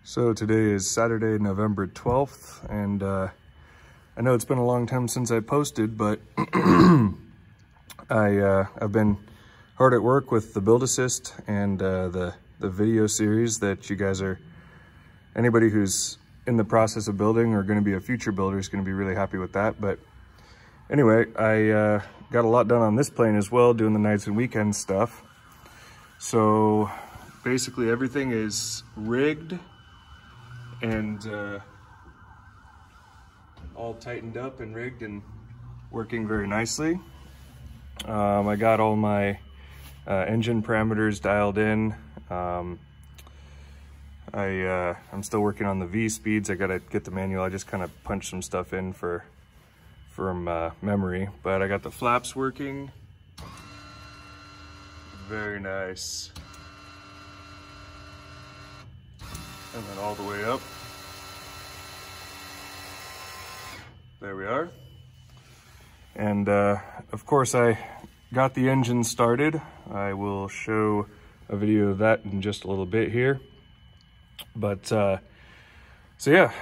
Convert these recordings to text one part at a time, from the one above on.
So today is Saturday, November 12th, and I know it's been a long time since I posted, but I've been hard at work with the Build Assist and the video series that you guys are, anybody who's in the process of building or going to be a future builder is going to be really happy with that. But anyway, I got a lot done on this plane as well, doing the nights and weekends stuff. So basically everything is rigged and all tightened up and rigged and working very nicely. I got all my engine parameters dialed in. I'm still working on the V speeds. I gotta get the manual. I just kind of punched some stuff in from memory, but I got the flaps working. Very nice. And then all the way up. There we are. And of course I got the engine started. I will show a video of that in just a little bit here. But so yeah,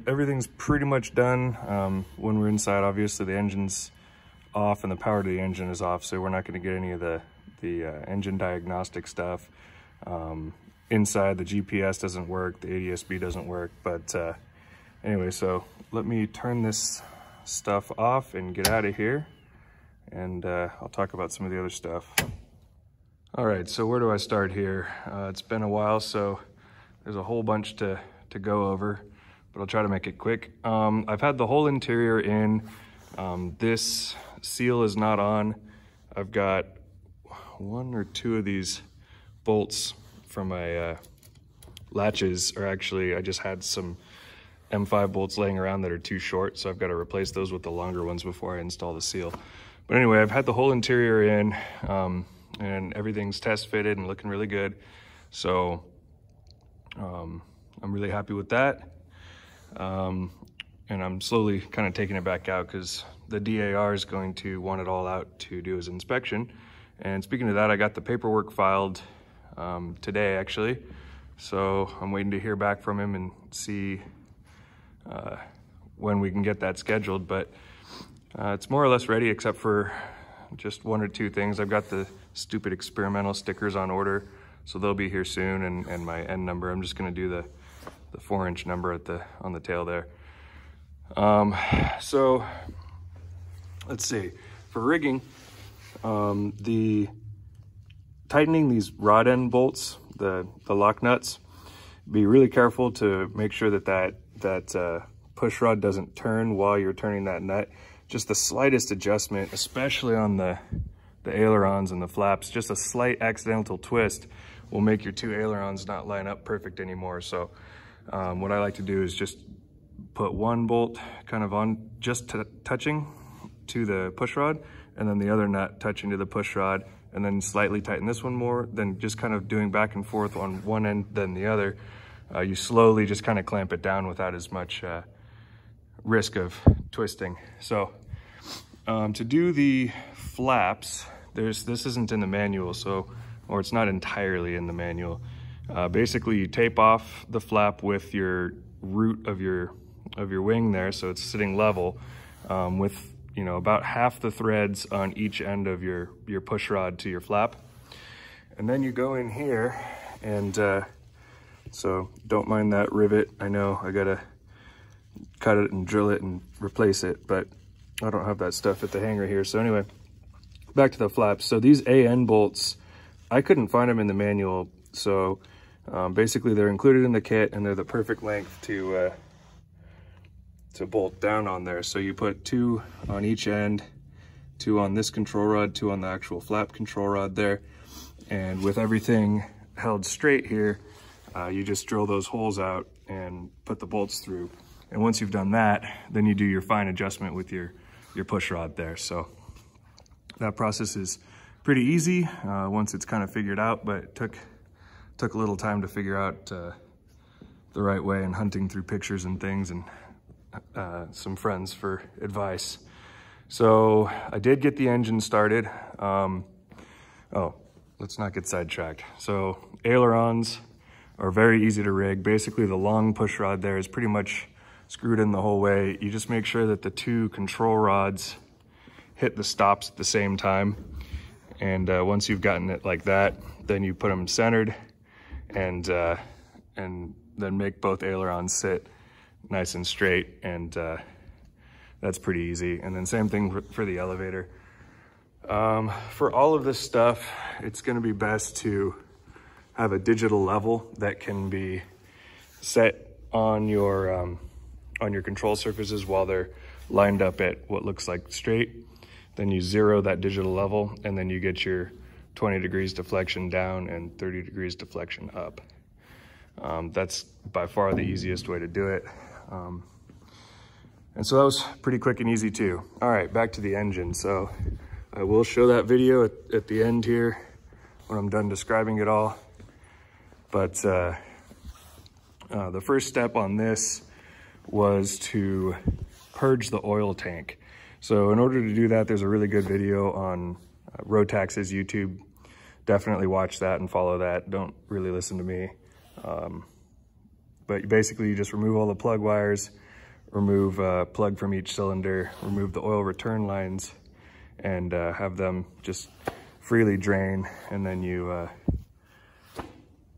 everything's pretty much done. When we're inside, obviously the engine's off and the power to the engine is off, so we're not going to get any of the engine diagnostic stuff. Inside, the GPS doesn't work, the ADS-B doesn't work, but anyway, so let me turn this stuff off and get out of here, and I'll talk about some of the other stuff. All right, so where do I start here? It's been a while, so there's a whole bunch to go over, but I'll try to make it quick. I've had the whole interior in. This seal is not on. I've got one or two of these bolts from my latches, or actually I just had some M5 bolts laying around that are too short, so I've got to replace those with the longer ones before I install the seal. But anyway, I've had the whole interior in, and everything's test fitted and looking really good. So I'm really happy with that. And I'm slowly kind of taking it back out because the DAR is going to want it all out to do his inspection. And speaking of that, I got the paperwork filed today actually. So I'm waiting to hear back from him and see when we can get that scheduled, but it's more or less ready except for just one or two things. I've got the stupid experimental stickers on order, so they'll be here soon, and my end number. I'm just going to do the 4-inch number on the tail there. So let's see, for rigging, the tightening these rod end bolts, the lock nuts, be really careful to make sure that push rod doesn't turn while you're turning that nut. Just the slightest adjustment, especially on the ailerons and the flaps, just a slight accidental twist will make your two ailerons not line up perfect anymore. So what I like to do is just put one bolt kind of on, just touching to the push rod, and then the other nut touching to the push rod, and then slightly tighten this one more, then just kind of doing back and forth on one end then the other. You slowly just kind of clamp it down without as much risk of twisting. So to do the flaps, this isn't in the manual, or it's not entirely in the manual. Basically you tape off the flap with your root of your wing there, so it's sitting level, with about half the threads on each end of your push rod to your flap. And then you go in here and so don't mind that rivet. I know I gotta cut it and drill it and replace it, but I don't have that stuff at the hanger here. So anyway, back to the flaps. So these AN bolts, I couldn't find them in the manual. So basically they're included in the kit and they're the perfect length to bolt down on there. So you put 2 on each end, 2 on this control rod, 2 on the actual flap control rod there. And with everything held straight here, you just drill those holes out and put the bolts through. And once you've done that, then you do your fine adjustment with your push rod there. So that process is pretty easy once it's kind of figured out, but it took a little time to figure out the right way, and hunting through pictures and things and some friends for advice. So I did get the engine started. Oh, let's not get sidetracked. So ailerons are very easy to rig. Basically, the long push rod there is pretty much screwed in the whole way. You just make sure that the two control rods hit the stops at the same time. And once you've gotten it like that, then you put them centered and then make both ailerons sit nice and straight, and that's pretty easy. And then same thing for the elevator. For all of this stuff, it's gonna be best to have a digital level that can be set on your control surfaces while they're lined up at what looks like straight. Then you zero that digital level, and then you get your 20 degrees deflection down and 30 degrees deflection up. That's by far the easiest way to do it. And so that was pretty quick and easy too. All right, back to the engine. So I will show that video at the end here when I'm done describing it all. But the first step on this was to purge the oil tank. So in order to do that, there's a really good video on Rotax's YouTube. Definitely watch that and follow that. Don't really listen to me. But basically you just remove all the plug wires, remove a plug from each cylinder, remove the oil return lines, and have them just freely drain. And then you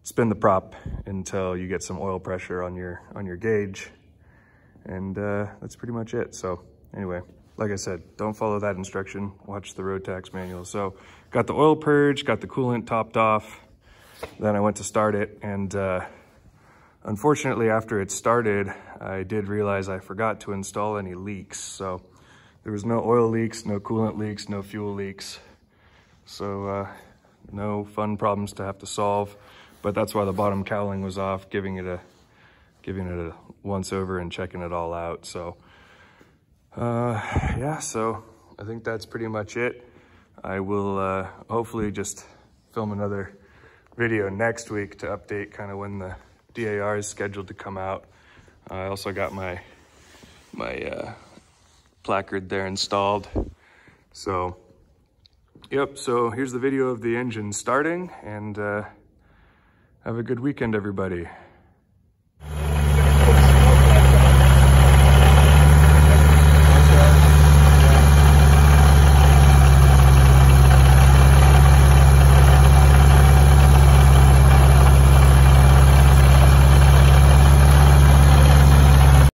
spin the prop until you get some oil pressure on your gauge. And that's pretty much it. So anyway, like I said, don't follow that instruction, watch the Rotax manual. So got the oil purged, got the coolant topped off, then I went to start it, and unfortunately after it started, I did realize I forgot to install any leaks. So there was no oil leaks, no coolant leaks, no fuel leaks. So no fun problems to have to solve, but that's why the bottom cowling was off, giving it a once over and checking it all out. So yeah, so I think that's pretty much it. I will hopefully just film another video next week to update kind of when the DAR is scheduled to come out. I also got my placard there installed. So yep, so here's the video of the engine starting, and have a good weekend, everybody.